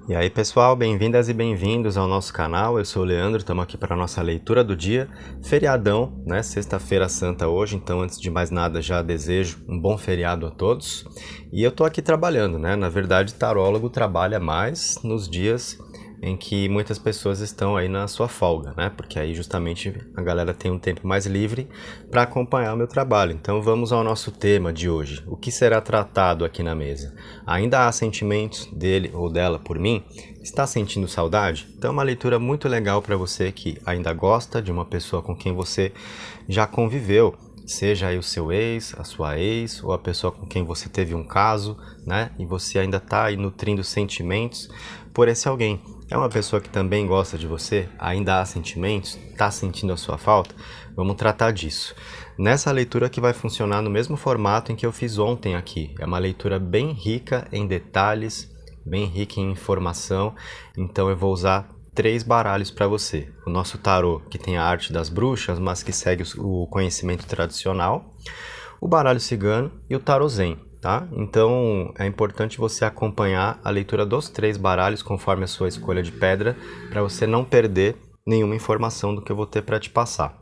E aí pessoal, bem-vindas e bem-vindos ao nosso canal. Eu sou o Leandro, estamos aqui para a nossa leitura do dia. Feriadão, né? Sexta-feira Santa hoje, então antes de mais nada já desejo um bom feriado a todos. E eu tô aqui trabalhando, né? Na verdade, tarólogo trabalha mais nos dias em que muitas pessoas estão aí na sua folga, né? Porque aí justamente a galera tem um tempo mais livre para acompanhar o meu trabalho. Então vamos ao nosso tema de hoje. O que será tratado aqui na mesa? Ainda há sentimentos dele ou dela por mim? Está sentindo saudade? Então é uma leitura muito legal para você que ainda gosta de uma pessoa com quem você já conviveu. Seja aí o seu ex, a sua ex, ou a pessoa com quem você teve um caso, né? E você ainda está aí nutrindo sentimentos por esse alguém. É uma pessoa que também gosta de você? Ainda há sentimentos? Está sentindo a sua falta? Vamos tratar disso. Nessa leitura que vai funcionar no mesmo formato em que eu fiz ontem aqui. É uma leitura bem rica em detalhes, bem rica em informação. Então eu vou usar 3 baralhos para você. O nosso tarô, que tem a arte das bruxas, mas que segue o conhecimento tradicional. O baralho cigano e o tarô zen. Tá? Então é importante você acompanhar a leitura dos 3 baralhos conforme a sua escolha de pedra, para você não perder nenhuma informação do que eu vou ter para te passar.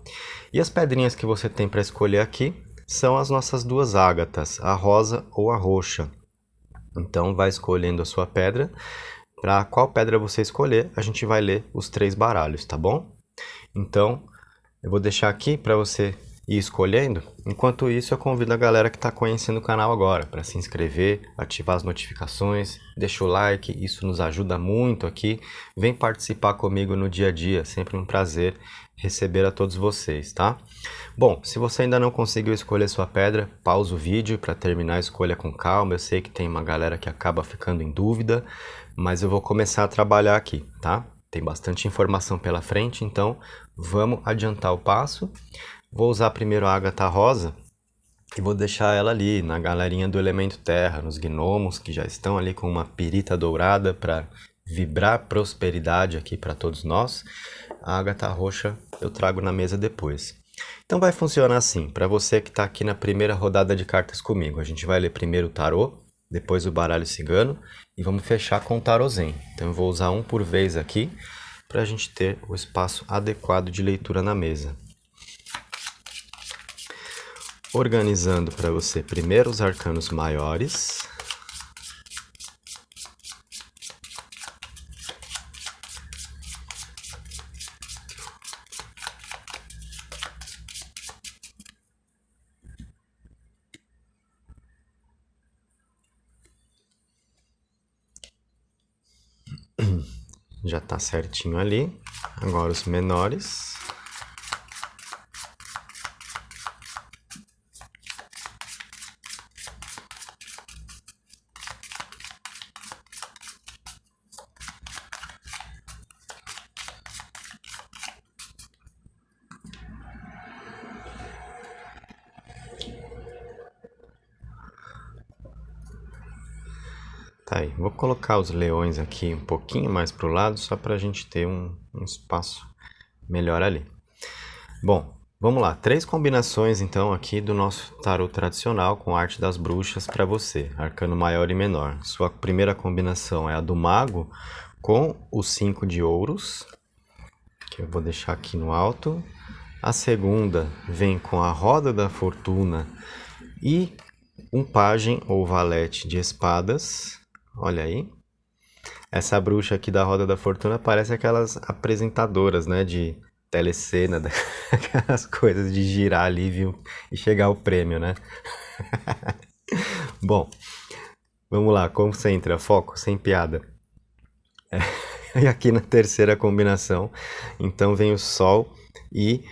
E as pedrinhas que você tem para escolher aqui são as nossas 2 ágatas, a rosa ou a roxa. Então vai escolhendo a sua pedra. Para qual pedra você escolher, a gente vai ler os 3 baralhos, tá bom? Então eu vou deixar aqui para você ir escolhendo. Enquanto isso, eu convido a galera que está conhecendo o canal agora para se inscrever, ativar as notificações, deixa o like, isso nos ajuda muito aqui. Vem participar comigo no dia a dia, sempre um prazer receber a todos vocês, tá? Bom, se você ainda não conseguiu escolher sua pedra, pausa o vídeo para terminar a escolha com calma. Eu sei que tem uma galera que acaba ficando em dúvida, mas eu vou começar a trabalhar aqui, tá? Tem bastante informação pela frente, então vamos adiantar o passo. Vou usar primeiro a ágata rosa e vou deixar ela ali na galerinha do elemento terra, nos gnomos que já estão ali com uma pirita dourada para vibrar prosperidade aqui para todos nós. A ágata roxa eu trago na mesa depois. Então vai funcionar assim, para você que está aqui na primeira rodada de cartas comigo. A gente vai ler primeiro o tarô, depois o baralho cigano e vamos fechar com o tarô zen. Então eu vou usar um por vez aqui para a gente ter o espaço adequado de leitura na mesa. Organizando para você primeiro os arcanos maiores. Já está certinho ali. Agora os menores. Tá aí, vou colocar os leões aqui um pouquinho mais para o lado, só para a gente ter um espaço melhor ali. Bom, vamos lá, 3 combinações então aqui do nosso tarô tradicional com a arte das bruxas para você, arcano maior e menor. Sua primeira combinação é a do mago com o 5 de ouros, que eu vou deixar aqui no alto. A segunda vem com a roda da fortuna e um pajem ou valete de espadas. Olha aí. Essa bruxa aqui da Roda da Fortuna parece aquelas apresentadoras, né, de telecena, aquelas coisas de girar ali, viu, e chegar ao prêmio, né? Bom, vamos lá, concentra, foco, sem piada. E aqui na terceira combinação, então vem o Sol e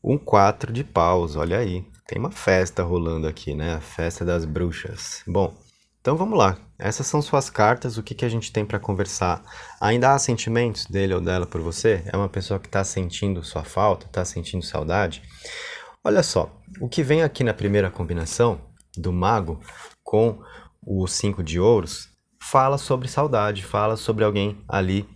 um 4 de paus, olha aí. Tem uma festa rolando aqui, né? A festa das bruxas. Bom, então vamos lá. Essas são suas cartas. O que a gente tem para conversar? Ainda há sentimentos dele ou dela por você? É uma pessoa que está sentindo sua falta? Está sentindo saudade? Olha só. O que vem aqui na primeira combinação do mago com o 5 de ouros fala sobre saudade. Fala sobre alguém ali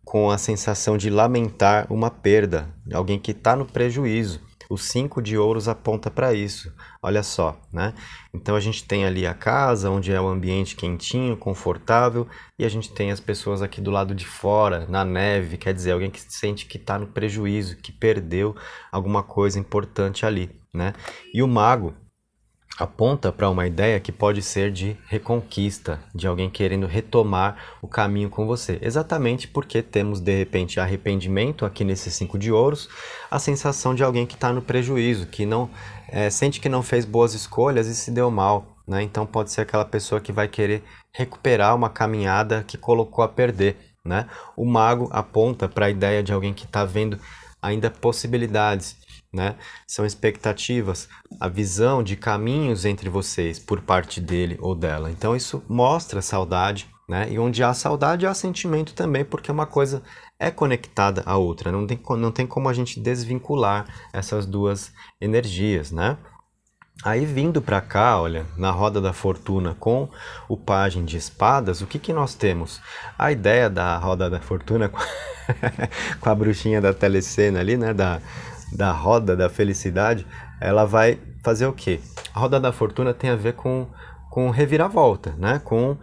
com a sensação de lamentar uma perda. Alguém que está no prejuízo. O 5 de ouros aponta para isso, olha só, né? Então a gente tem ali a casa, onde é o ambiente quentinho, confortável, e a gente tem as pessoas aqui do lado de fora, na neve, quer dizer, alguém que sente que está no prejuízo, que perdeu alguma coisa importante ali, né? E o mago aponta para uma ideia que pode ser de reconquista, de alguém querendo retomar o caminho com você. Exatamente porque temos, de repente, arrependimento aqui nesse 5 de ouros, a sensação de alguém que está no prejuízo, que não sente que não fez boas escolhas e se deu mal, né? Então pode ser aquela pessoa que vai querer recuperar uma caminhada que colocou a perder, né? O mago aponta para a ideia de alguém que está vendo ainda possibilidades, né? São expectativas, a visão de caminhos entre vocês por parte dele ou dela. Então isso mostra saudade, né? E onde há saudade há sentimento também, porque uma coisa é conectada à outra. Não tem como a gente desvincular essas duas energias, né? Aí vindo para cá, olha, na roda da fortuna com o pajem de espadas, o que que nós temos? A ideia da roda da fortuna com a bruxinha da telecena ali, né, da roda da felicidade, ela vai fazer o quê? A roda da fortuna tem a ver com reviravolta, né? Com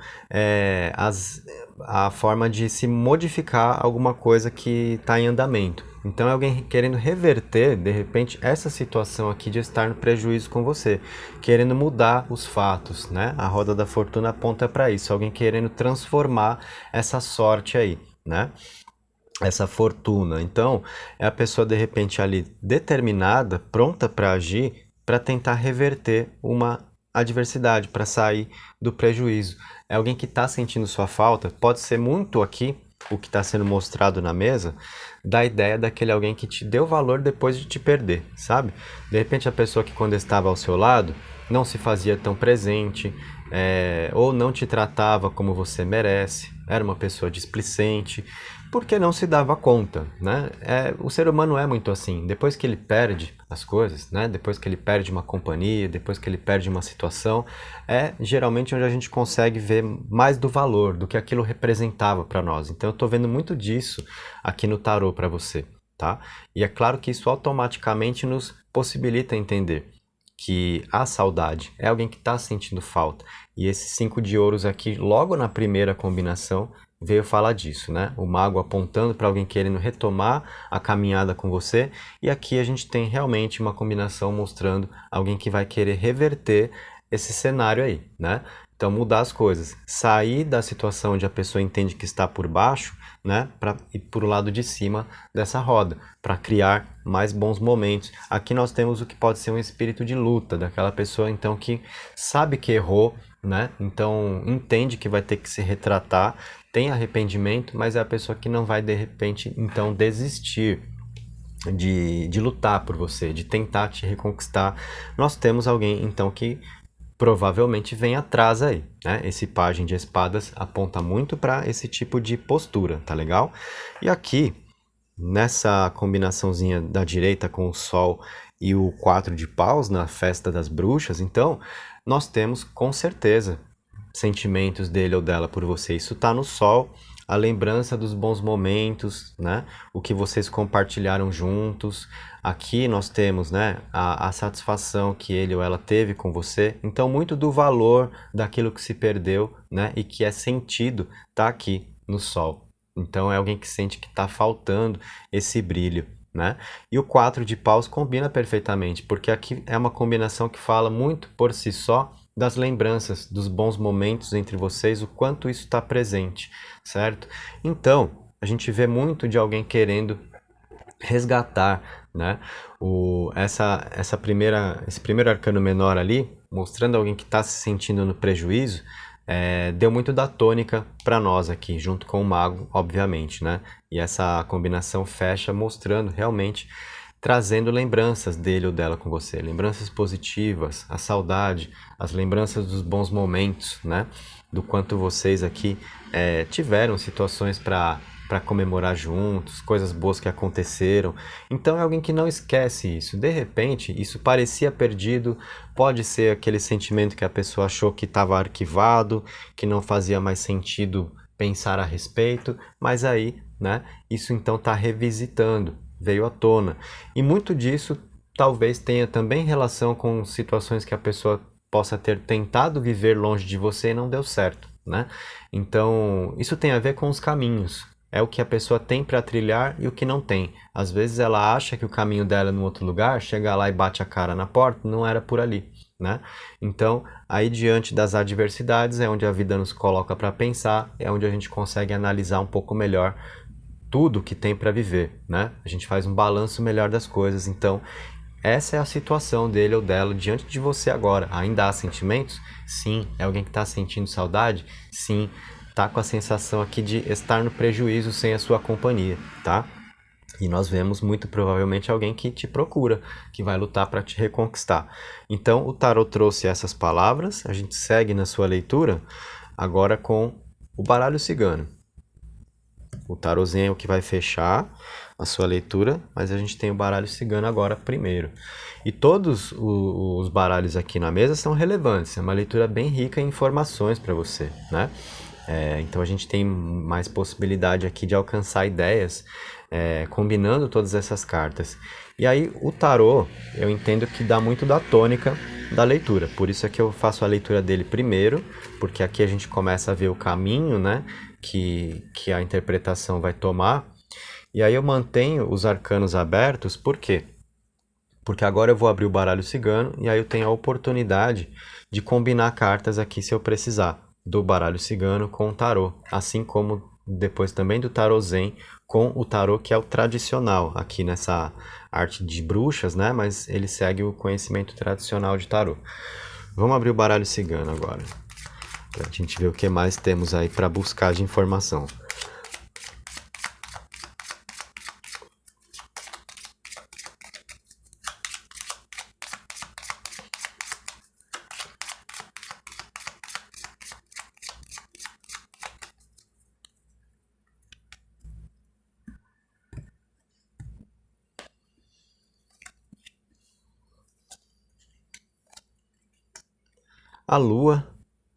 a forma de se modificar alguma coisa que está em andamento. Então é alguém querendo reverter, de repente, essa situação aqui de estar no prejuízo com você, querendo mudar os fatos, né? A roda da fortuna aponta para isso, alguém querendo transformar essa sorte aí, né? Essa fortuna. Então, é a pessoa de repente ali determinada, pronta para agir, para tentar reverter uma adversidade, para sair do prejuízo. É alguém que está sentindo sua falta, pode ser muito aqui o que está sendo mostrado na mesa, da ideia daquele alguém que te deu valor depois de te perder, sabe? De repente a pessoa que quando estava ao seu lado não se fazia tão presente, ou não te tratava como você merece, era uma pessoa displicente, porque não se dava conta, né? O ser humano é muito assim, depois que ele perde as coisas, né? Depois que ele perde uma companhia, depois que ele perde uma situação, é geralmente onde a gente consegue ver mais do valor, do que aquilo representava para nós. Então eu estou vendo muito disso aqui no tarô para você, tá? E é claro que isso automaticamente nos possibilita entender que a saudade é alguém que está sentindo falta. E esse 5 de ouros aqui, logo na primeira combinação, veio falar disso, né? O mago apontando para alguém querendo retomar a caminhada com você, e aqui a gente tem realmente uma combinação mostrando alguém que vai querer reverter esse cenário aí, né? Então mudar as coisas, sair da situação onde a pessoa entende que está por baixo, né, para ir para o lado de cima dessa roda, para criar mais bons momentos. Aqui nós temos o que pode ser um espírito de luta, daquela pessoa então que sabe que errou, né? Então entende que vai ter que se retratar, tem arrependimento, mas é a pessoa que não vai de repente então desistir de lutar por você, de tentar te reconquistar. Nós temos alguém então que provavelmente vem atrás aí, né? Esse pajem de espadas aponta muito para esse tipo de postura, tá legal? E aqui, nessa combinaçãozinha da direita com o sol e o 4 de paus na festa das bruxas, então, nós temos com certeza sentimentos dele ou dela por você. Isso tá no sol, a lembrança dos bons momentos, né? O que vocês compartilharam juntos. Aqui nós temos, né, a satisfação que ele ou ela teve com você. Então, muito do valor daquilo que se perdeu, né, e que é sentido, tá aqui no sol. Então, é alguém que sente que está faltando esse brilho, né? E o 4 de paus combina perfeitamente, porque aqui é uma combinação que fala muito por si só das lembranças, dos bons momentos entre vocês, o quanto isso está presente, certo? Então, a gente vê muito de alguém querendo resgatar, né? Esse primeiro arcano menor ali, mostrando alguém que está se sentindo no prejuízo, deu muito da tônica para nós aqui, junto com o mago, obviamente, né? E essa combinação fecha mostrando realmente, trazendo lembranças dele ou dela com você, lembranças positivas, a saudade, as lembranças dos bons momentos, né? Do quanto vocês aqui tiveram situações para comemorar juntos, coisas boas que aconteceram. Então é alguém que não esquece isso. De repente, isso parecia perdido, pode ser aquele sentimento que a pessoa achou que estava arquivado, que não fazia mais sentido pensar a respeito, mas aí, né, isso então está revisitando, veio à tona. E muito disso talvez tenha também relação com situações que a pessoa possa ter tentado viver longe de você e não deu certo, né? Então, isso tem a ver com os caminhos. É o que a pessoa tem para trilhar e o que não tem. Às vezes ela acha que o caminho dela é no outro lugar, chega lá e bate a cara na porta, não era por ali, né? Então, aí diante das adversidades é onde a vida nos coloca para pensar, é onde a gente consegue analisar um pouco melhor tudo que tem para viver, né? A gente faz um balanço melhor das coisas. Então, essa é a situação dele ou dela diante de você agora. Ainda há sentimentos? Sim. É alguém que está sentindo saudade? Sim. Tá com a sensação aqui de estar no prejuízo sem a sua companhia, tá? E nós vemos muito provavelmente alguém que te procura, que vai lutar para te reconquistar. Então, o tarot trouxe essas palavras, a gente segue na sua leitura agora com o baralho cigano. O tarotzinho é o que vai fechar a sua leitura, mas a gente tem o baralho cigano agora primeiro. E todos os baralhos aqui na mesa são relevantes, é uma leitura bem rica em informações para você, né? Então a gente tem mais possibilidade aqui de alcançar ideias combinando todas essas cartas. E aí o tarô, eu entendo que dá muito da tônica da leitura, por isso é que eu faço a leitura dele primeiro, porque aqui a gente começa a ver o caminho, né, que a interpretação vai tomar. E aí eu mantenho os arcanos abertos, por quê? Porque agora eu vou abrir o baralho cigano e aí eu tenho a oportunidade de combinar cartas aqui se eu precisar, do baralho cigano com o tarô, assim como depois também do tarô zen com o tarô que é o tradicional aqui nessa arte de bruxas, né? Mas ele segue o conhecimento tradicional de tarô. Vamos abrir o baralho cigano agora, para a gente ver o que mais temos aí para buscar de informação. A lua,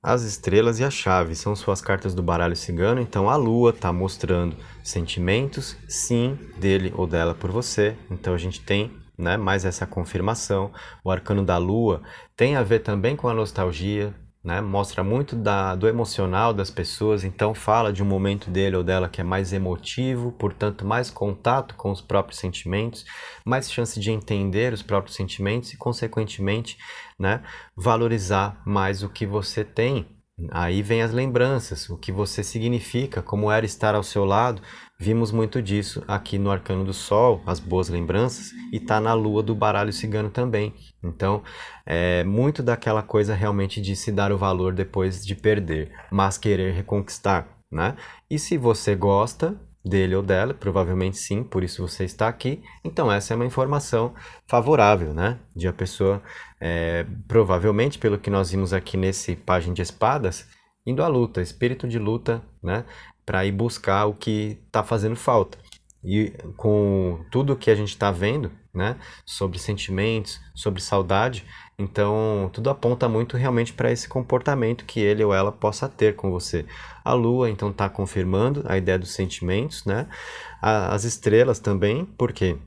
as estrelas e a chave são suas cartas do baralho cigano. Então a lua está mostrando sentimentos, sim, dele ou dela por você. Então a gente tem, né, mais essa confirmação. O arcano da lua tem a ver também com a nostalgia, né? Mostra muito do emocional das pessoas, então fala de um momento dele ou dela que é mais emotivo, portanto mais contato com os próprios sentimentos, mais chance de entender os próprios sentimentos e consequentemente, né, valorizar mais o que você tem. Aí vem as lembranças, o que você significa, como era estar ao seu lado. Vimos muito disso aqui no Arcano do Sol, as boas lembranças, e tá na lua do baralho cigano também. Então, é muito daquela coisa realmente de se dar o valor depois de perder, mas querer reconquistar, né? E se você gosta dele ou dela, provavelmente sim, por isso você está aqui, então essa é uma informação favorável, né? De a pessoa, provavelmente, pelo que nós vimos aqui nesse Página de Espadas, indo à luta, espírito de luta, né? Para ir buscar o que está fazendo falta. E com tudo que a gente está vendo, né, sobre sentimentos, sobre saudade, então tudo aponta muito realmente para esse comportamento que ele ou ela possa ter com você. A lua, então, está confirmando a ideia dos sentimentos, né? As estrelas também, porque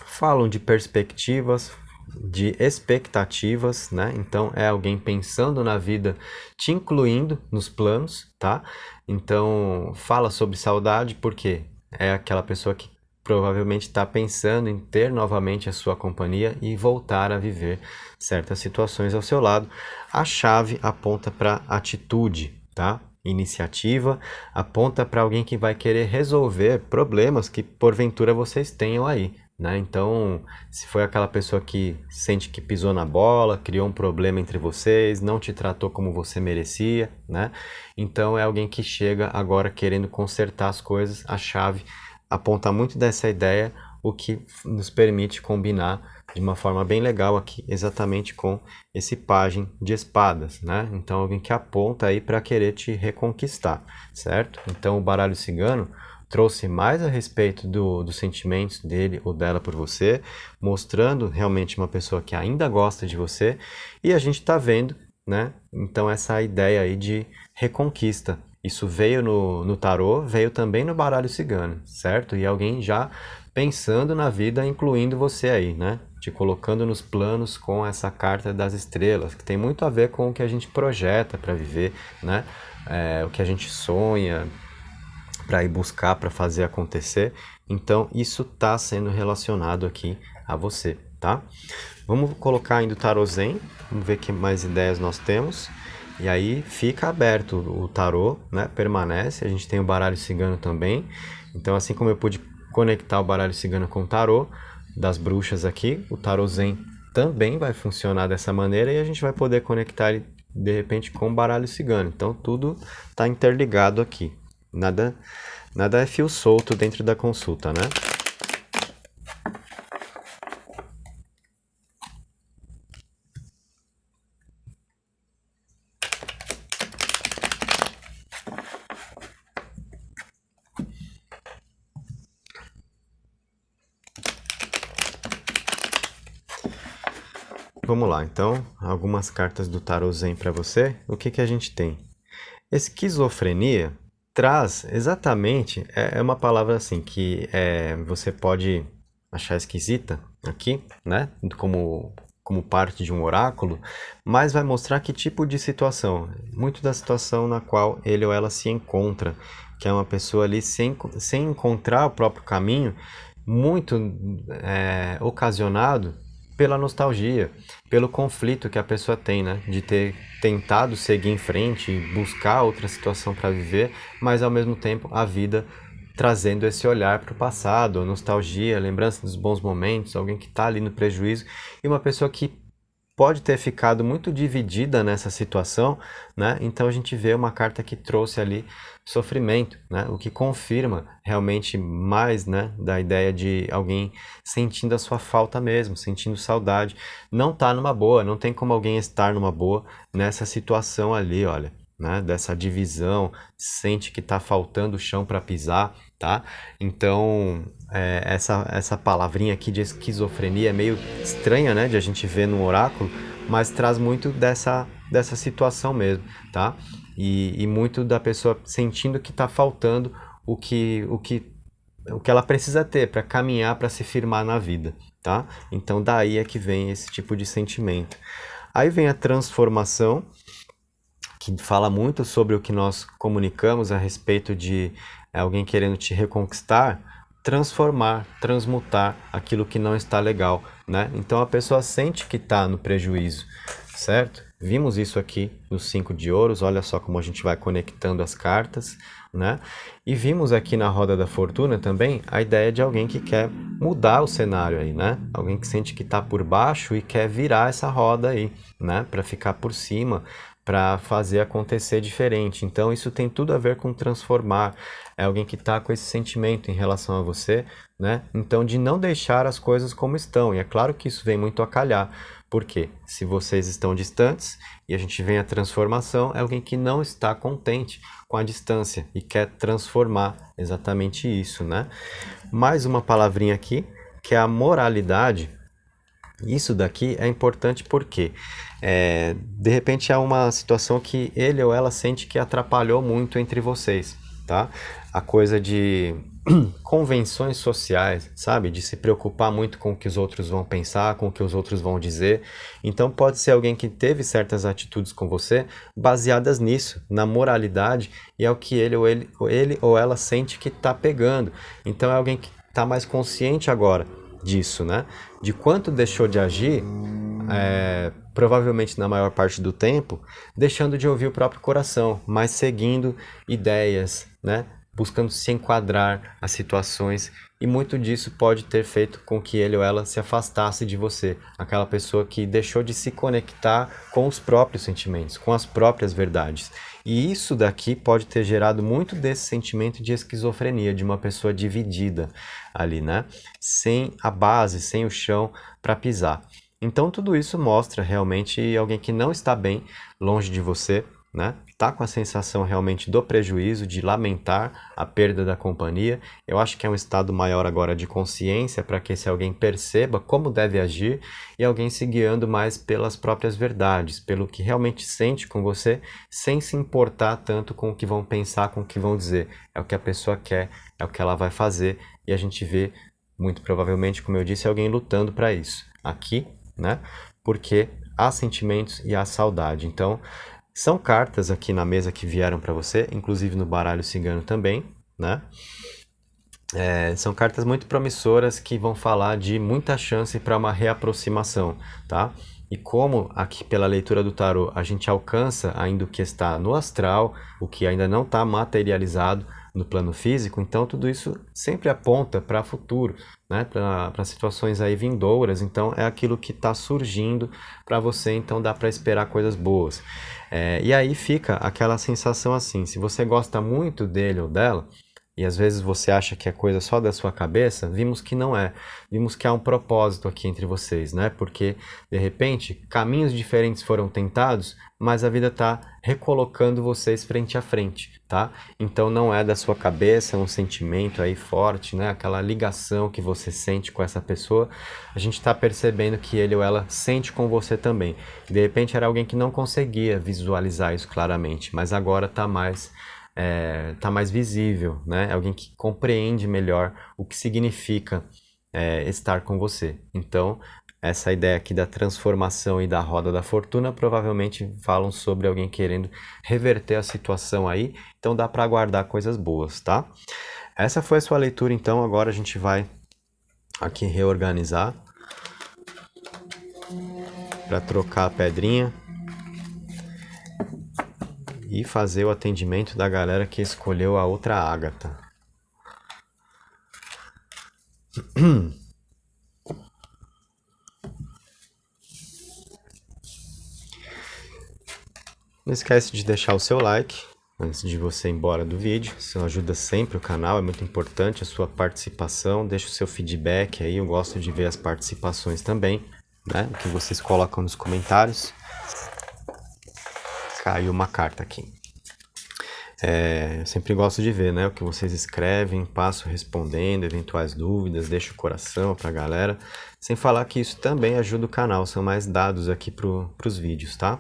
falam de perspectivas, de expectativas, né? Então é alguém pensando na vida, te incluindo nos planos, tá? Então fala sobre saudade porque é aquela pessoa que provavelmente está pensando em ter novamente a sua companhia e voltar a viver certas situações ao seu lado. A chave aponta para atitude, tá? Iniciativa, aponta para alguém que vai querer resolver problemas que porventura vocês tenham aí, né? Então, se foi aquela pessoa que sente que pisou na bola, criou um problema entre vocês, não te tratou como você merecia, né? Então é alguém que chega agora querendo consertar as coisas. A chave aponta muito dessa ideia, o que nos permite combinar de uma forma bem legal aqui, exatamente com esse Pajem de Espadas, né? Então alguém que aponta aí para querer te reconquistar, certo? Então o baralho cigano trouxe mais a respeito dos sentimentos dele ou dela por você, mostrando realmente uma pessoa que ainda gosta de você, e a gente está vendo, né? Então essa ideia aí de reconquista. Isso veio no tarô, veio também no baralho cigano, certo? E alguém já pensando na vida, incluindo você aí, né? te colocando nos planos com essa carta das estrelas, que tem muito a ver com o que a gente projeta para viver, né? O que a gente sonha para ir buscar, para fazer acontecer. Então, isso está sendo relacionado aqui a você, tá? Vamos colocar ainda o tarô Zen, vamos ver que mais ideias nós temos. E aí fica aberto o tarô, né? Permanece. A gente tem o baralho cigano também. Então, assim como eu pude conectar o baralho cigano com o tarô das bruxas aqui, o tarô Zen também vai funcionar dessa maneira e a gente vai poder conectar ele de repente com o baralho cigano. Então, tudo está interligado aqui. Nada é fio solto dentro da consulta, né? Vamos lá, então, algumas cartas do Tarô Zen para você. O que a gente tem? Esquizofrenia traz exatamente, é uma palavra assim que você pode achar esquisita aqui, né? Como parte de um oráculo, mas vai mostrar que tipo de situação. Muito da situação na qual ele ou ela se encontra, que é uma pessoa ali sem encontrar o próprio caminho, muito ocasionado pela nostalgia, pelo conflito que a pessoa tem, né? De ter tentado seguir em frente, buscar outra situação para viver, mas ao mesmo tempo a vida trazendo esse olhar para o passado, a nostalgia, a lembrança dos bons momentos, alguém que está ali no prejuízo e uma pessoa que pode ter ficado muito dividida nessa situação, né? Então a gente vê uma carta que trouxe ali sofrimento, né? O que confirma realmente mais, né, da ideia de alguém sentindo a sua falta mesmo, sentindo saudade. Não tá numa boa, não tem como alguém estar numa boa nessa situação ali, olha, né? Dessa divisão, sente que tá faltando chão para pisar, tá? Então, essa palavrinha aqui de esquizofrenia é meio estranha, né, de a gente ver no oráculo, mas traz muito dessa situação mesmo, tá? E muito da pessoa sentindo que está faltando o que ela precisa ter para caminhar, para se firmar na vida, tá? Então daí é que vem esse tipo de sentimento. Aí vem a transformação, que fala muito sobre o que nós comunicamos a respeito de alguém querendo te reconquistar, transformar, transmutar aquilo que não está legal, né? Então a pessoa sente que está no prejuízo, certo? Vimos isso aqui nos 5 de ouros, olha só como a gente vai conectando as cartas, né? E vimos aqui na roda da fortuna também a ideia de alguém que quer mudar o cenário aí, né? Alguém que sente que está por baixo e quer virar essa roda aí, né? Para ficar por cima, para fazer acontecer diferente. Então isso tem tudo a ver com transformar. É alguém que está com esse sentimento em relação a você, né? Então de não deixar as coisas como estão. E é claro que isso vem muito a calhar. Porque se vocês estão distantes e a gente vem a transformação, é alguém que não está contente com a distância e quer transformar exatamente isso, né? Mais uma palavrinha aqui, que é a moralidade. Isso daqui é importante porque, de repente, é uma situação que ele ou ela sente que atrapalhou muito entre vocês, tá? A coisa de convenções sociais, sabe? De se preocupar muito com o que os outros vão pensar, com o que os outros vão dizer. Então pode ser alguém que teve certas atitudes com você baseadas nisso, na moralidade, e é o que ele ou ela sente que está pegando. Então é alguém que está mais consciente agora disso, né? De quanto deixou de agir, provavelmente na maior parte do tempo, deixando de ouvir o próprio coração, mas seguindo ideias, né? Buscando se enquadrar às situações, e muito disso pode ter feito com que ele ou ela se afastasse de você, aquela pessoa que deixou de se conectar com os próprios sentimentos, com as próprias verdades. E isso daqui pode ter gerado muito desse sentimento de esquizofrenia, de uma pessoa dividida ali, né? Sem a base, sem o chão para pisar. Então tudo isso mostra realmente alguém que não está bem longe de você, né? Tá com a sensação realmente do prejuízo, de lamentar a perda da companhia. Eu acho que é um estado maior agora de consciência para que esse alguém perceba como deve agir e alguém se guiando mais pelas próprias verdades, pelo que realmente sente com você, sem se importar tanto com o que vão pensar, com o que vão dizer. É o que a pessoa quer, é o que ela vai fazer, e a gente vê, muito provavelmente, como eu disse, alguém lutando para isso. aqui, né? Porque há sentimentos e há saudade. Então, são cartas aqui na mesa que vieram para você, inclusive no baralho cigano também, né? São cartas muito promissoras que vão falar de muita chance para uma reaproximação, tá? E como aqui pela leitura do tarô a gente alcança ainda o que está no astral, o que ainda não está materializado no plano físico, então tudo isso sempre aponta para futuro, né? Para situações aí vindouras, então é aquilo que está surgindo para você, então dá para esperar coisas boas. E aí fica aquela sensação assim, se você gosta muito dele ou dela, e às vezes você acha que é coisa só da sua cabeça, vimos que não é. Vimos que há um propósito aqui entre vocês, né? Porque, de repente, caminhos diferentes foram tentados, mas a vida está recolocando vocês frente a frente, tá? Então não é da sua cabeça, é um sentimento aí forte, né? Aquela ligação que você sente com essa pessoa, a gente está percebendo que ele ou ela sente com você também. De repente era alguém que não conseguia visualizar isso claramente, mas agora está mais visível, né? É alguém que compreende melhor o que significa estar com você. Então, essa ideia aqui da transformação e da roda da fortuna provavelmente falam sobre alguém querendo reverter a situação aí. Então, dá para aguardar coisas boas, tá? Essa foi a sua leitura, então. Agora a gente vai aqui reorganizar para trocar a pedrinha e fazer o atendimento da galera que escolheu a outra ágata. Não esquece de deixar o seu like antes de você ir embora do vídeo. Isso ajuda sempre o canal, é muito importante a sua participação. Deixa o seu feedback aí, eu gosto de ver as participações também, né? Que vocês colocam nos comentários. Caiu uma carta aqui. Eu sempre gosto de ver, né, o que vocês escrevem, passo respondendo eventuais dúvidas, deixo o coração pra galera. Sem falar que isso também ajuda o canal, são mais dados aqui pros vídeos, tá?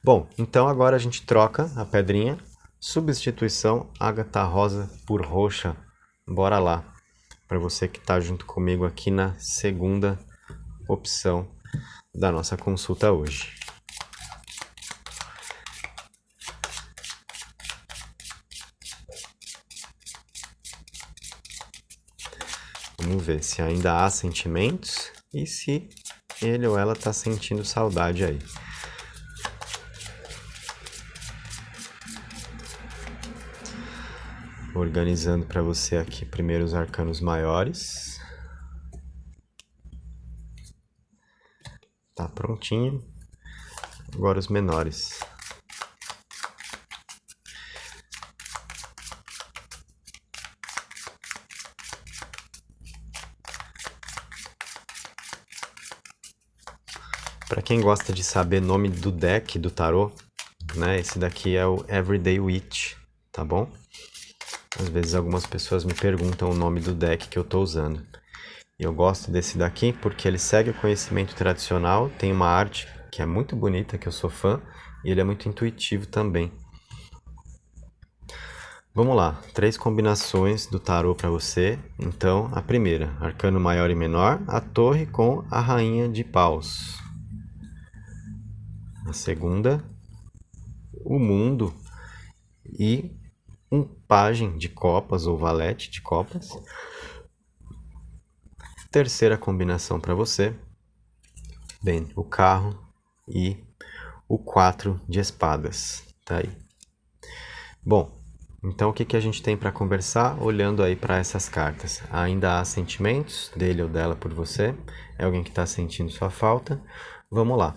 Bom, então agora a gente troca a pedrinha, substituição ágata rosa por roxa. Bora lá, para você que tá junto comigo aqui na segunda opção da nossa consulta hoje. Vamos ver se ainda há sentimentos e se ele ou ela está sentindo saudade aí. Organizando para você aqui primeiro os arcanos maiores. Tá prontinho. Agora os menores. Para quem gosta de saber nome do deck do tarô, né? Esse daqui é o Everyday Witch, tá bom? Às vezes algumas pessoas me perguntam o nome do deck que eu estou usando. E eu gosto desse daqui porque ele segue o conhecimento tradicional, tem uma arte que é muito bonita, que eu sou fã, e ele é muito intuitivo também. Vamos lá, 3 combinações do tarô para você. Então, a primeira, arcano maior e menor, a torre com a rainha de paus. A segunda, o mundo e um pajem de copas ou valete de copas. Terceira combinação para você, bem, o carro e o 4 de espadas, tá aí. Bom, então o que a gente tem para conversar olhando aí para essas cartas? Ainda há sentimentos dele ou dela por você? É alguém que está sentindo sua falta? Vamos lá.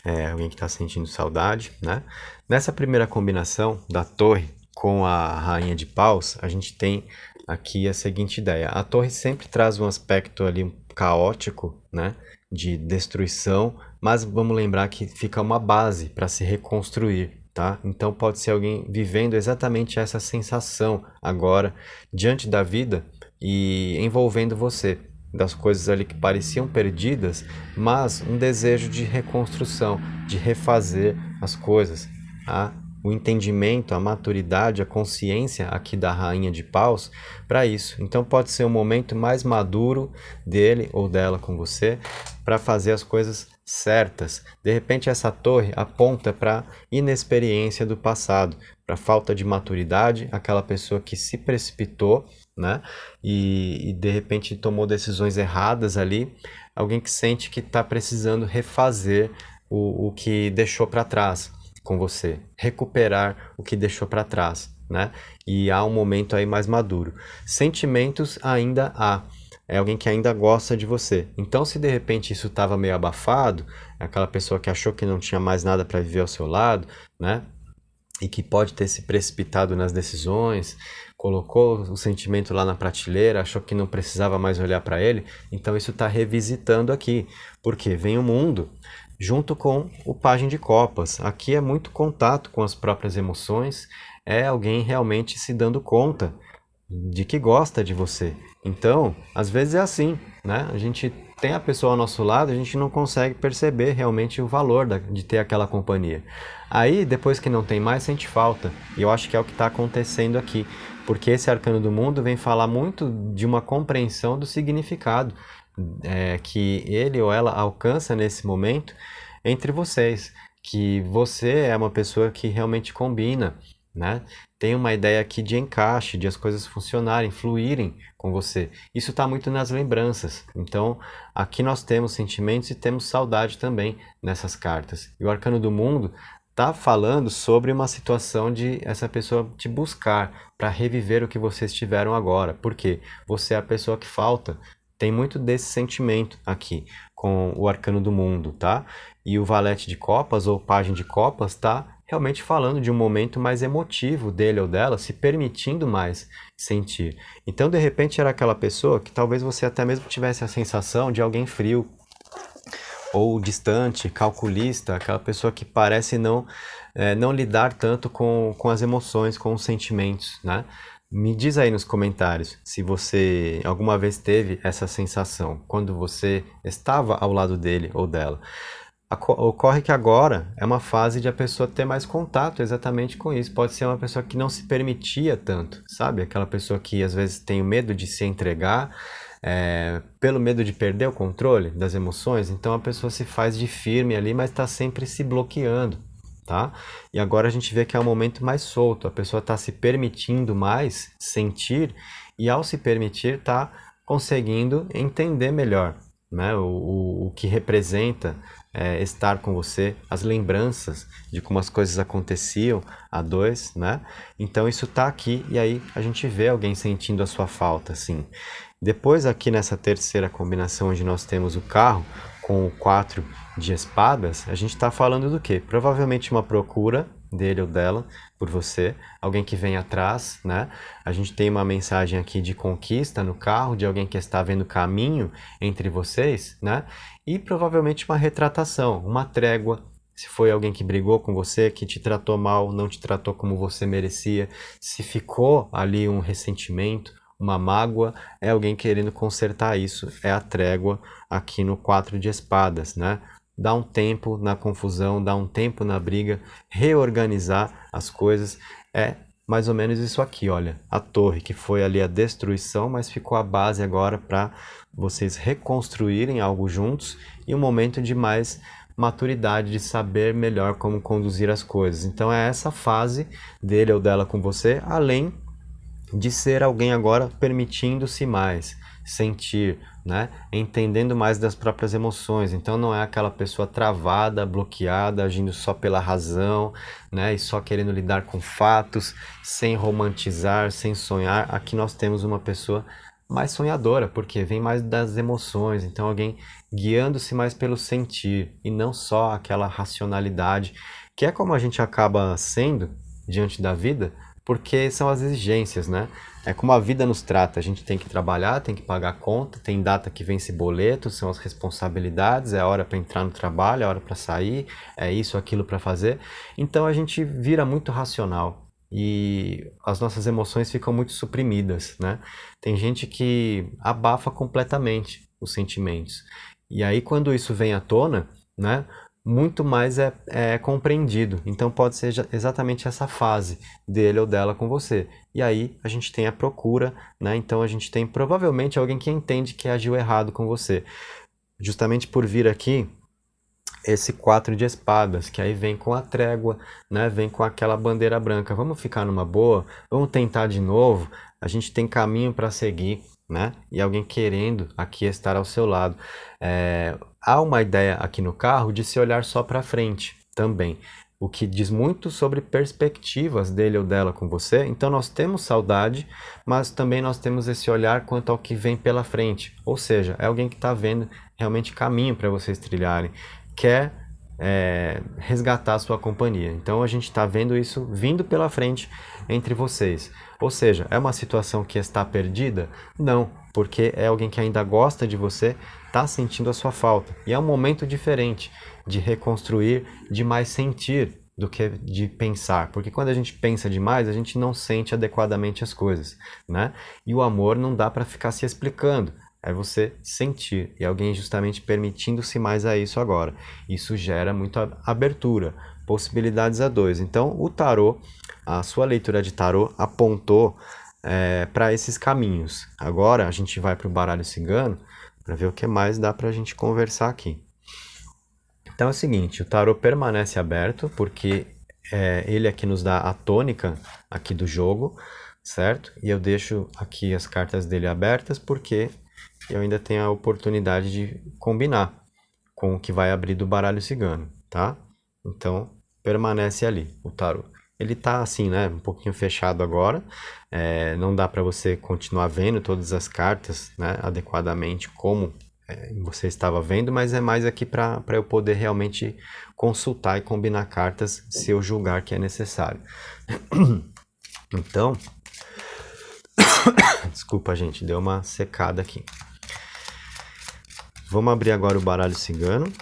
É alguém que está sentindo saudade, né? Nessa primeira combinação da torre com a rainha de paus, a gente tem aqui a seguinte ideia. A torre sempre traz um aspecto ali caótico, né? De destruição, mas vamos lembrar que fica uma base para se reconstruir, tá? Então pode ser alguém vivendo exatamente essa sensação agora diante da vida e envolvendo você, das coisas ali que pareciam perdidas, mas um desejo de reconstrução, de refazer as coisas, tá? o entendimento, a maturidade, a consciência aqui da Rainha de Paus para isso. Então pode ser um momento mais maduro dele ou dela com você para fazer as coisas certas. De repente essa torre aponta para a inexperiência do passado, para a falta de maturidade, aquela pessoa que se precipitou, né? E de repente tomou decisões erradas ali, alguém que sente que está precisando refazer o que deixou para trás com você, recuperar o que deixou para trás, né? E há um momento aí mais maduro. Sentimentos ainda há. É alguém que ainda gosta de você. Então, se de repente isso estava meio abafado, aquela pessoa que achou que não tinha mais nada para viver ao seu lado, né? E que pode ter se precipitado nas decisões, colocou o sentimento lá na prateleira, achou que não precisava mais olhar para ele, então isso está revisitando aqui, porque vem o mundo junto com o Pajem de Copas. Aqui é muito contato com as próprias emoções, é alguém realmente se dando conta de que gosta de você. Então, às vezes é assim, né? A gente tem a pessoa ao nosso lado, a gente não consegue perceber realmente o valor de ter aquela companhia. Aí, depois que não tem mais, sente falta. E eu acho que é o que está acontecendo aqui. Porque esse arcano do mundo vem falar muito de uma compreensão do significado que ele ou ela alcança nesse momento entre vocês. Que você é uma pessoa que realmente combina, né? Tem uma ideia aqui de encaixe, de as coisas funcionarem, fluírem com você. Isso está muito nas lembranças. Então, aqui nós temos sentimentos e temos saudade também nessas cartas. E o Arcano do Mundo está falando sobre uma situação de essa pessoa te buscar para reviver o que vocês tiveram agora. Por quê? Você é a pessoa que falta. Tem muito desse sentimento aqui com o Arcano do Mundo, tá? E o Valete de Copas ou Pajem de Copas está realmente falando de um momento mais emotivo dele ou dela, se permitindo mais sentir. Então, de repente, era aquela pessoa que talvez você até mesmo tivesse a sensação de alguém frio, ou distante, calculista, aquela pessoa que parece não lidar tanto com as emoções, com os sentimentos, né? Me diz aí nos comentários se você alguma vez teve essa sensação, quando você estava ao lado dele ou dela. Ocorre que agora é uma fase de a pessoa ter mais contato exatamente com isso. Pode ser uma pessoa que não se permitia tanto, sabe? Aquela pessoa que às vezes tem o medo de se entregar, pelo medo de perder o controle das emoções. Então a pessoa se faz de firme ali, mas está sempre se bloqueando, tá? E agora a gente vê que é um momento mais solto. A pessoa está se permitindo mais sentir e ao se permitir está conseguindo entender melhor, né? O que representa estar com você, as lembranças de como as coisas aconteciam a dois, né? Então isso tá aqui e aí a gente vê alguém sentindo a sua falta, assim. Depois aqui nessa terceira combinação onde nós temos o carro com o 4 de espadas, a gente está falando do quê? Provavelmente uma procura dele ou dela por você, alguém que vem atrás, né? A gente tem uma mensagem aqui de conquista no carro, de alguém que está vendo caminho entre vocês, né? E provavelmente uma retratação, uma trégua. Se foi alguém que brigou com você, que te tratou mal, não te tratou como você merecia, se ficou ali um ressentimento, uma mágoa, é alguém querendo consertar isso, é a trégua aqui no 4 de espadas, né? Dá um tempo na confusão, dá um tempo na briga, reorganizar as coisas, é mais ou menos isso aqui, olha, a torre que foi ali a destruição, mas ficou a base agora para vocês reconstruírem algo juntos e um momento de mais maturidade, de saber melhor como conduzir as coisas. Então é essa fase dele ou dela com você, além de ser alguém agora permitindo-se mais, sentir, né? Entendendo mais das próprias emoções. Então não é aquela pessoa travada, bloqueada, agindo só pela razão, né? E só querendo lidar com fatos, sem romantizar, sem sonhar. Aqui nós temos uma pessoa mais sonhadora, porque vem mais das emoções. Então alguém guiando-se mais pelo sentir e não só aquela racionalidade, que é como a gente acaba sendo diante da vida, porque são as exigências, né? É como a vida nos trata, a gente tem que trabalhar, tem que pagar conta, tem data que vence boleto, são as responsabilidades, é a hora para entrar no trabalho, é a hora para sair, é isso, aquilo para fazer. Então a gente vira muito racional e as nossas emoções ficam muito suprimidas, né? Tem gente que abafa completamente os sentimentos. E aí quando isso vem à tona, né? muito mais é compreendido. Então pode ser exatamente essa fase dele ou dela com você. E aí a gente tem a procura, né? Então a gente tem provavelmente alguém que entende que agiu errado com você. Justamente por vir aqui esse 4 de espadas, que aí vem com a trégua, né? Vem com aquela bandeira branca. Vamos ficar numa boa? Vamos tentar de novo? A gente tem caminho para seguir, né? E alguém querendo aqui estar ao seu lado. Há uma ideia aqui no carro de se olhar só para frente também, o que diz muito sobre perspectivas dele ou dela com você. Então nós temos saudade, mas também nós temos esse olhar quanto ao que vem pela frente. Ou seja, é alguém que está vendo realmente caminho para vocês trilharem, quer resgatar a sua companhia. Então a gente está vendo isso vindo pela frente entre vocês. Ou seja, é uma situação que está perdida? Não, porque é alguém que ainda gosta de você, está sentindo a sua falta. E é um momento diferente de reconstruir, de mais sentir do que de pensar. Porque quando a gente pensa demais, a gente não sente adequadamente as coisas, né? E o amor não dá para ficar se explicando. É você sentir, e alguém justamente permitindo-se mais a isso agora. Isso gera muita abertura, possibilidades a dois. Então, o tarô, a sua leitura de tarô apontou para esses caminhos. Agora, a gente vai para o baralho cigano para ver o que mais dá para a gente conversar aqui. Então é o seguinte, o tarô permanece aberto, porque ele aqui nos dá a tônica aqui do jogo, certo? E eu deixo aqui as cartas dele abertas, porque eu ainda tenho a oportunidade de combinar com o que vai abrir do baralho cigano, tá? Então, permanece ali o tarô. Ele tá assim, né, um pouquinho fechado agora, não dá para você continuar vendo todas as cartas, né, adequadamente como você estava vendo, mas é mais aqui para eu poder realmente consultar e combinar cartas se eu julgar que é necessário. Então, desculpa gente, deu uma secada aqui. Vamos abrir agora o baralho cigano.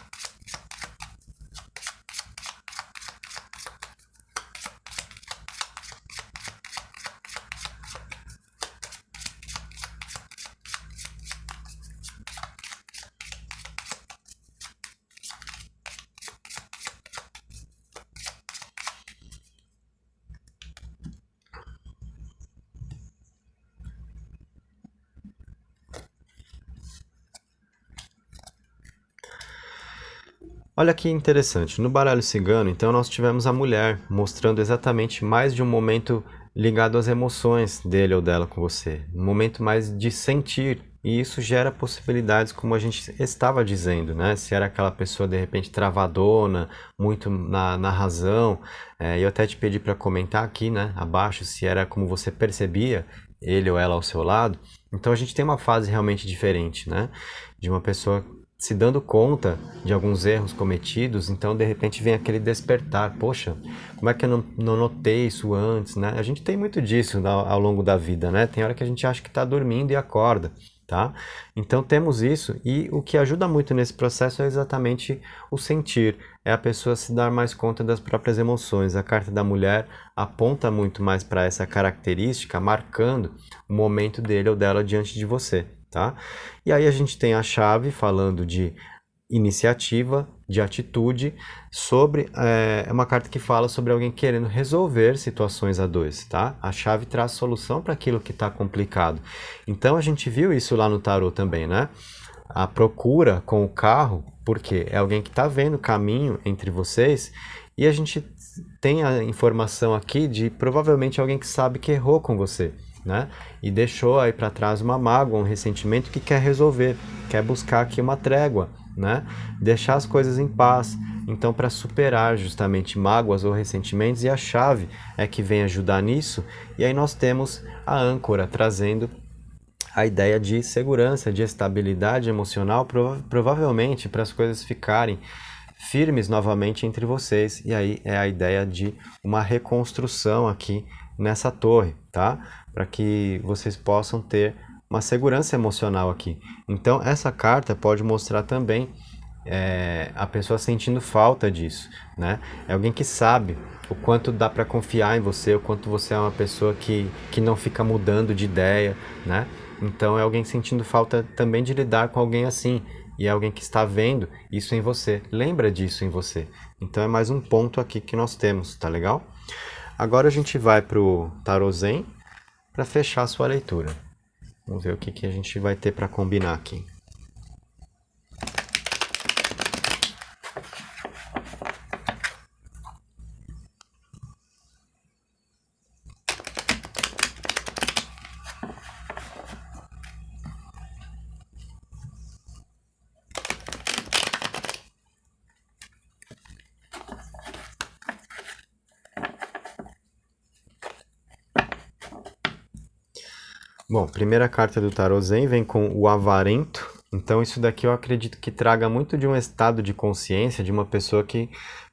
Olha que interessante, no baralho cigano, então nós tivemos a mulher mostrando exatamente mais de um momento ligado às emoções dele ou dela com você, um momento mais de sentir, e isso gera possibilidades, como a gente estava dizendo, né? Se era aquela pessoa de repente travadona, muito na razão, eu até te pedi para comentar aqui, né, abaixo, se era como você percebia ele ou ela ao seu lado. Então a gente tem uma fase realmente diferente, né? De uma pessoa se dando conta de alguns erros cometidos, então de repente vem aquele despertar, poxa, como é que eu não notei isso antes, né? A gente tem muito disso ao longo da vida, né? Tem hora que a gente acha que está dormindo e acorda, tá? Então temos isso, e o que ajuda muito nesse processo é exatamente o sentir, é a pessoa se dar mais conta das próprias emoções. A carta da mulher aponta muito mais para essa característica, marcando o momento dele ou dela diante de você. Tá? E aí a gente tem a chave falando de iniciativa, de atitude, sobre uma carta que fala sobre alguém querendo resolver situações a dois, tá? A chave traz solução para aquilo que está complicado. Então a gente viu isso lá no tarô também, né? A procura com o carro, porque é alguém que está vendo o caminho entre vocês, e a gente tem a informação aqui de provavelmente alguém que sabe que errou com você, né? E deixou aí para trás uma mágoa, um ressentimento que quer resolver, quer buscar aqui uma trégua, né? Deixar as coisas em paz. Então, para superar justamente mágoas ou ressentimentos, e a chave é que vem ajudar nisso, e aí nós temos a âncora trazendo a ideia de segurança, de estabilidade emocional, provavelmente para as coisas ficarem firmes novamente entre vocês. E aí é a ideia de uma reconstrução aqui nessa torre, tá? Para que vocês possam ter uma segurança emocional aqui. Então essa carta pode mostrar também a pessoa sentindo falta disso, né? É alguém que sabe o quanto dá para confiar em você, o quanto você é uma pessoa que não fica mudando de ideia, né? Então é alguém sentindo falta também de lidar com alguém assim, e é alguém que está vendo isso em você, lembra disso em você. Então é mais um ponto aqui que nós temos, tá legal? Agora a gente vai para o Tarô Zen para fechar a sua leitura. Vamos ver o que a gente vai ter para combinar aqui. Bom, primeira carta do Tarô Zen vem com o Avarento. Então isso daqui eu acredito que traga muito de um estado de consciência de uma pessoa que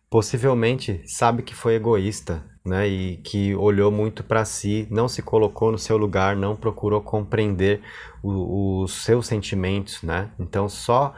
possivelmente sabe que foi egoísta, né? E que olhou muito para si, não se colocou no seu lugar, não procurou compreender os seus sentimentos, né? Então só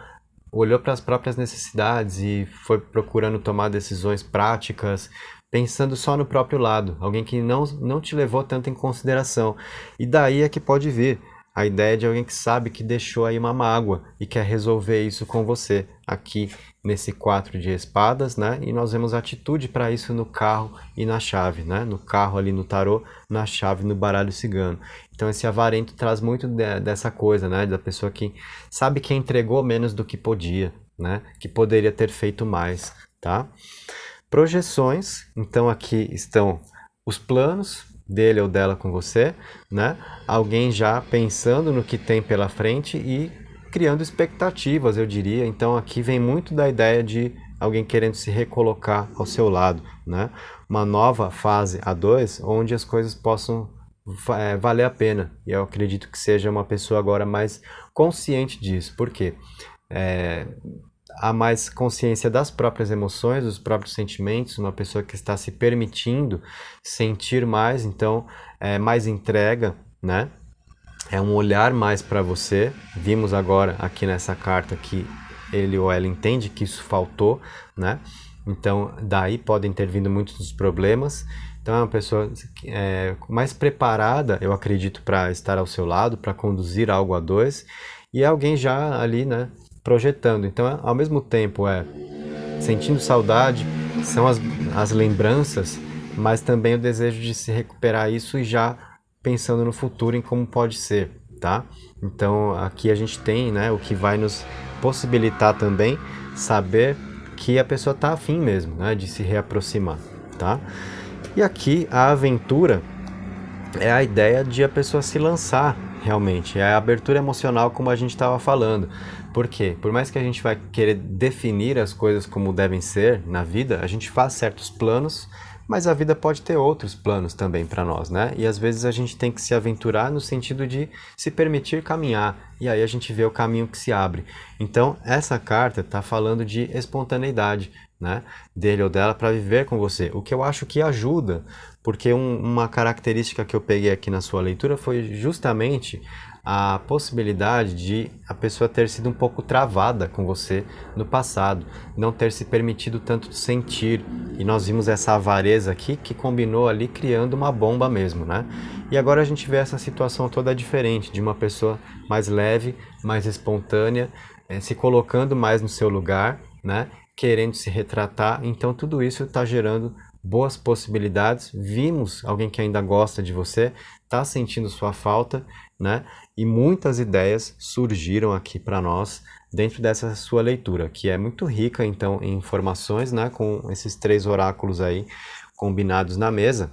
olhou para as próprias necessidades e foi procurando tomar decisões práticas, pensando só no próprio lado, alguém que não te levou tanto em consideração. E daí é que pode vir a ideia de alguém que sabe que deixou aí uma mágoa e quer resolver isso com você, aqui nesse 4 de espadas, né? E nós vemos atitude para isso no carro e na chave, né? No carro ali no tarô, na chave no baralho cigano. Então esse avarento traz muito dessa coisa, né? Da pessoa que sabe que entregou menos do que podia, né? Que poderia ter feito mais, tá? Projeções, então aqui estão os planos dele ou dela com você, né? Alguém já pensando no que tem pela frente e criando expectativas, eu diria. Então aqui vem muito da ideia de alguém querendo se recolocar ao seu lado, né? Uma nova fase A2, onde as coisas possam valer a pena. E eu acredito que seja uma pessoa agora mais consciente disso. Por quê? Há mais consciência das próprias emoções, dos próprios sentimentos, uma pessoa que está se permitindo sentir mais, então é mais entrega, né? É um olhar mais para você. Vimos agora aqui nessa carta que ele ou ela entende que isso faltou, né? Então daí podem ter vindo muitos dos problemas. Então é uma pessoa mais preparada, eu acredito, para estar ao seu lado, para conduzir algo a dois, e é alguém já ali, né? Projetando. Então, ao mesmo tempo, sentindo saudade, são as lembranças, mas também o desejo de se recuperar isso e já pensando no futuro em como pode ser, tá? Então, aqui a gente tem, né, o que vai nos possibilitar também saber que a pessoa tá afim mesmo, né, de se reaproximar, tá? E aqui a aventura é a ideia de a pessoa se lançar realmente, é a abertura emocional como a gente estava falando. Por quê? Por mais que a gente vai querer definir as coisas como devem ser na vida, a gente faz certos planos, mas a vida pode ter outros planos também para nós, né? E às vezes a gente tem que se aventurar no sentido de se permitir caminhar, e aí a gente vê o caminho que se abre. Então, essa carta está falando de espontaneidade, né? Dele ou dela para viver com você, o que eu acho que ajuda, porque uma característica que eu peguei aqui na sua leitura foi justamente a possibilidade de a pessoa ter sido um pouco travada com você no passado, não ter se permitido tanto sentir, e nós vimos essa avareza aqui que combinou ali criando uma bomba mesmo, né? E agora a gente vê essa situação toda diferente, de uma pessoa mais leve, mais espontânea, se colocando mais no seu lugar, né? Querendo se retratar, então tudo isso está gerando boas possibilidades. Vimos alguém que ainda gosta de você, está sentindo sua falta, né? E muitas ideias surgiram aqui para nós dentro dessa sua leitura, que é muito rica então em informações, né? Com esses 3 oráculos aí combinados na mesa.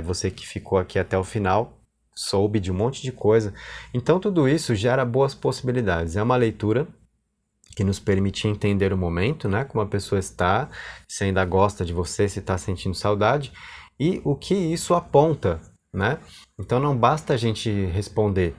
Você que ficou aqui até o final soube de um monte de coisa. Então tudo isso gera boas possibilidades. É uma leitura que nos permite entender o momento, né? Como a pessoa está, se ainda gosta de você, se está sentindo saudade, e o que isso aponta, né? Então não basta a gente responder,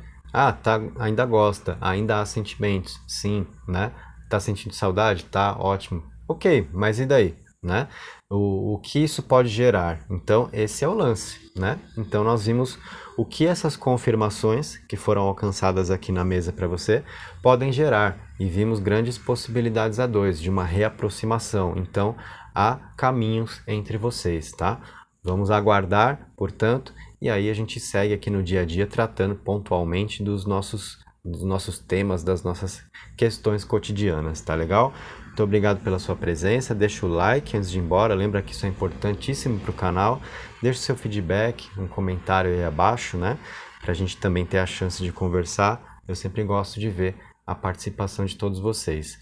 ainda gosta, ainda há sentimentos, sim, né? Tá sentindo saudade? Tá, ótimo. Ok, mas e daí, né? O que isso pode gerar? Então esse é o lance, né? Então nós vimos o que essas confirmações que foram alcançadas aqui na mesa para você podem gerar, e vimos grandes possibilidades a dois de uma reaproximação. Então há caminhos entre vocês, tá? Vamos aguardar, portanto, e aí a gente segue aqui no dia a dia tratando pontualmente dos nossos dos nossos temas, das nossas questões cotidianas, tá legal? Muito obrigado pela sua presença, deixa o like antes de ir embora, lembra que isso é importantíssimo para o canal, deixa o seu feedback, um comentário aí abaixo, né? Para a gente também ter a chance de conversar, eu sempre gosto de ver a participação de todos vocês.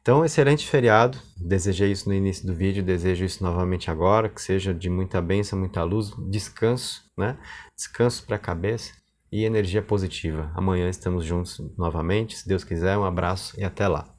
Então, excelente feriado, desejei isso no início do vídeo, desejo isso novamente agora, que seja de muita bênção, muita luz, descanso, né? Descanso para a cabeça e energia positiva. Amanhã estamos juntos novamente, se Deus quiser, um abraço e até lá.